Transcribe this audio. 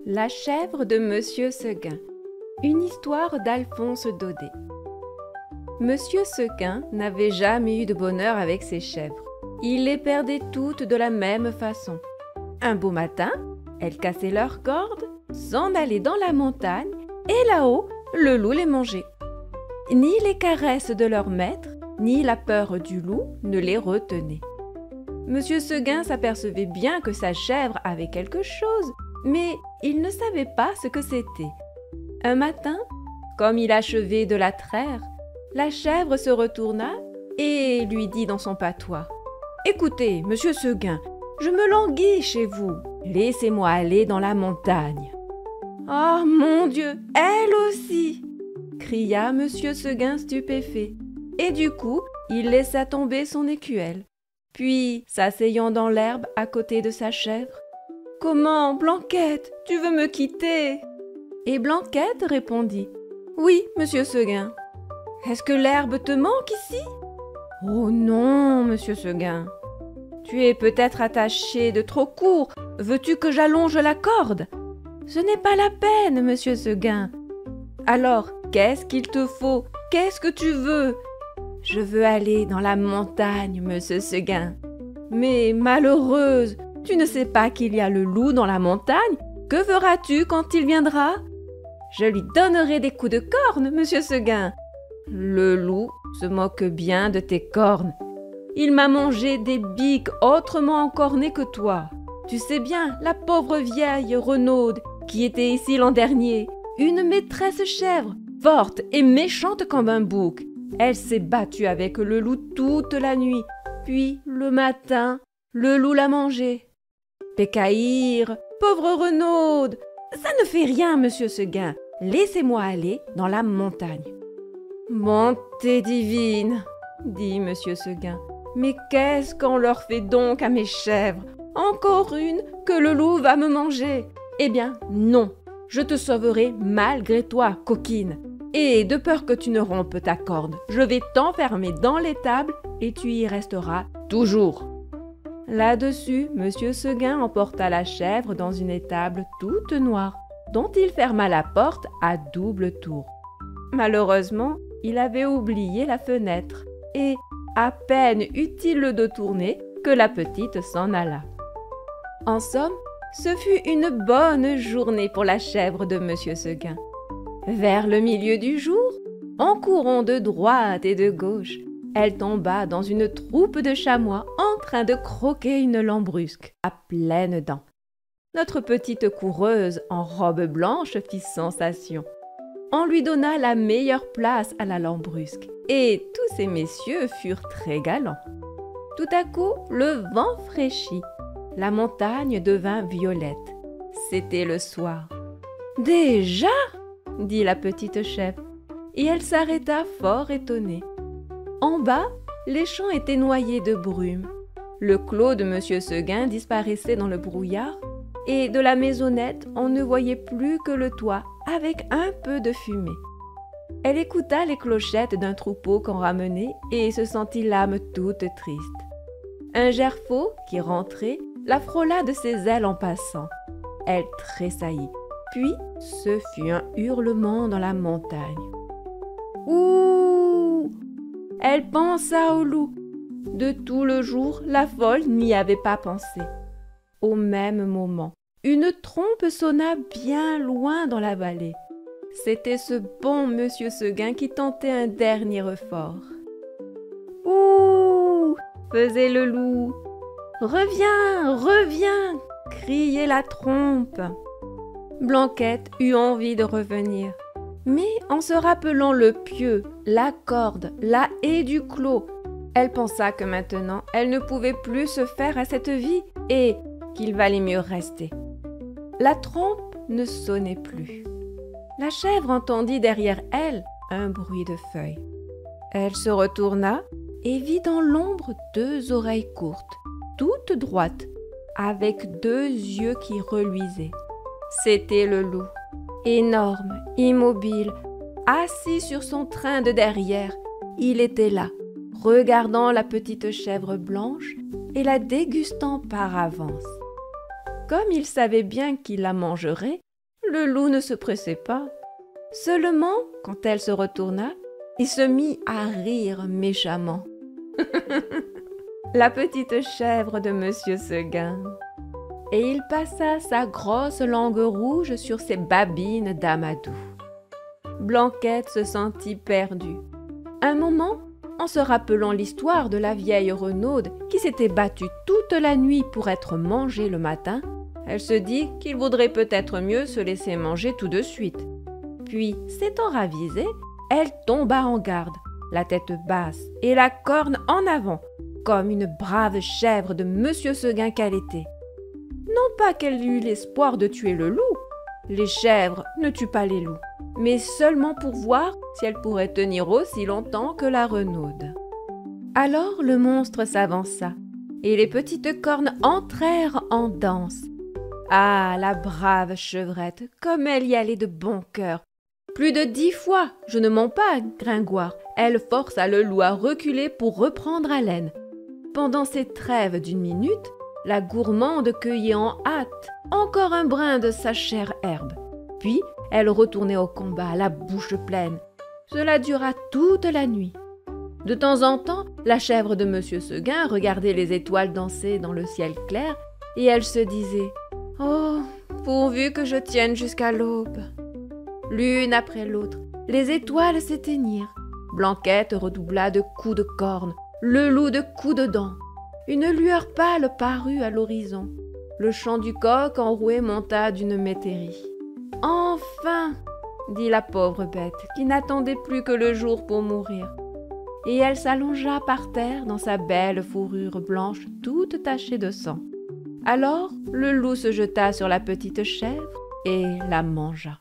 La chèvre de Monsieur Seguin. Une histoire d'Alphonse Daudet. Monsieur Seguin n'avait jamais eu de bonheur avec ses chèvres. Il les perdait toutes de la même façon. Un beau matin, elles cassaient leurs cordes, s'en allaient dans la montagne, et là-haut, le loup les mangeait. Ni les caresses de leur maître, ni la peur du loup ne les retenaient. Monsieur Seguin s'apercevait bien que sa chèvre avait quelque chose, mais il ne savait pas ce que c'était. Un matin, comme il achevait de la traire, la chèvre se retourna et lui dit dans son patois : « Écoutez, monsieur Seguin, je me languis chez vous. Laissez-moi aller dans la montagne. »« Oh mon Dieu, elle aussi !» cria monsieur Seguin stupéfait. Et du coup, il laissa tomber son écuelle. Puis, s'asseyant dans l'herbe à côté de sa chèvre, « Comment, Blanquette, tu veux me quitter ?» Et Blanquette répondit : « Oui, monsieur Seguin. »« Est-ce que l'herbe te manque ici ?»« Oh non, monsieur Seguin. Tu es peut-être attaché de trop court. Veux-tu que j'allonge la corde ? » ?»« Ce n'est pas la peine, monsieur Seguin. »« Alors, qu'est-ce qu'il te faut ? Qu'est-ce que tu veux ? » ?»« Je veux aller dans la montagne, monsieur Seguin. »« Mais malheureuse, tu ne sais pas qu'il y a le loup dans la montagne ? Que feras-tu quand il viendra ? » ?»« Je lui donnerai des coups de corne, monsieur Seguin. »« Le loup se moque bien de tes cornes. Il m'a mangé des biques autrement encornées que toi. Tu sais bien, la pauvre vieille Renaude qui était ici l'an dernier, une maîtresse chèvre, forte et méchante comme un bouc. Elle s'est battue avec le loup toute la nuit, puis le matin, le loup l'a mangée. Pécaïre, pauvre Renaude, ça ne fait rien, monsieur Seguin. Laissez-moi aller dans la montagne. »« Bonté divine, dit monsieur Seguin. Mais qu'est-ce qu'on leur fait donc à mes chèvres ? Encore une que le loup va me manger ? Eh bien, non, je te sauverai malgré toi, coquine. Et de peur que tu ne rompes ta corde, je vais t'enfermer dans l'étable et tu y resteras toujours. » Là-dessus, monsieur Seguin emporta la chèvre dans une étable toute noire, dont il ferma la porte à double tour. Malheureusement, il avait oublié la fenêtre, et à peine eut-il le dos tourné que la petite s'en alla. En somme, ce fut une bonne journée pour la chèvre de monsieur Seguin. Vers le milieu du jour, en courant de droite et de gauche, elle tomba dans une troupe de chamois en train de croquer une lambrusque à pleines dents. Notre petite coureuse en robe blanche fit sensation. On lui donna la meilleure place à la lambrusque et tous ces messieurs furent très galants. Tout à coup, le vent fraîchit. La montagne devint violette. C'était le soir. « Déjà ?» dit la petite chèvre, et elle s'arrêta fort étonnée. En bas, les champs étaient noyés de brume. Le clos de monsieur Seguin disparaissait dans le brouillard, et de la maisonnette, on ne voyait plus que le toit avec un peu de fumée. Elle écouta les clochettes d'un troupeau qu'on ramenait et se sentit l'âme toute triste. Un gerfaut qui rentrait la frôla de ses ailes en passant. Elle tressaillit. Puis, ce fut un hurlement dans la montagne. « Ouh !» Elle pensa au loup. De tout le jour, la folle n'y avait pas pensé. Au même moment, une trompe sonna bien loin dans la vallée. C'était ce bon monsieur Seguin qui tentait un dernier effort. « Ouh !» faisait le loup. « Reviens, reviens !» criait la trompe. Blanquette eut envie de revenir, mais en se rappelant le pieu, la corde, la haie du clos, elle pensa que maintenant elle ne pouvait plus se faire à cette vie et qu'il valait mieux rester. La trompe ne sonnait plus. La chèvre entendit derrière elle un bruit de feuilles. Elle se retourna et vit dans l'ombre deux oreilles courtes, toutes droites, avec deux yeux qui reluisaient. C'était le loup, énorme, immobile, assis sur son train de derrière. Il était là, regardant la petite chèvre blanche et la dégustant par avance. Comme il savait bien qu'il la mangerait, le loup ne se pressait pas. Seulement, quand elle se retourna, il se mit à rire méchamment. La petite chèvre de Monsieur Seguin. Et il passa sa grosse langue rouge sur ses babines d'amadou. Blanquette se sentit perdue. Un moment, en se rappelant l'histoire de la vieille renaude qui s'était battue toute la nuit pour être mangée le matin, elle se dit qu'il vaudrait peut-être mieux se laisser manger tout de suite. Puis, s'étant ravisée, elle tomba en garde, la tête basse et la corne en avant, comme une brave chèvre de Monsieur Seguin qu'elle était. Non pas qu'elle eût l'espoir de tuer le loup, les chèvres ne tuent pas les loups, mais seulement pour voir si elle pourrait tenir aussi longtemps que la renaude. Alors le monstre s'avança, et les petites cornes entrèrent en danse. Ah, la brave chevrette, comme elle y allait de bon cœur! Plus de 10 fois, je ne mens pas, Gringoire, elle força le loup à reculer pour reprendre haleine. Pendant ces trêves d'1 minute, la gourmande cueillait en hâte encore un brin de sa chère herbe. Puis, elle retournait au combat, la bouche pleine. Cela dura toute la nuit. De temps en temps, la chèvre de Monsieur Seguin regardait les étoiles danser dans le ciel clair et elle se disait « Oh, pourvu que je tienne jusqu'à l'aube !» L'une après l'autre, les étoiles s'éteignirent. Blanquette redoubla de coups de corne, le loup de coups de dents. Une lueur pâle parut à l'horizon. Le chant du coq enroué monta d'une métairie. « Enfin !» dit la pauvre bête, qui n'attendait plus que le jour pour mourir. Et elle s'allongea par terre dans sa belle fourrure blanche toute tachée de sang. Alors le loup se jeta sur la petite chèvre et la mangea.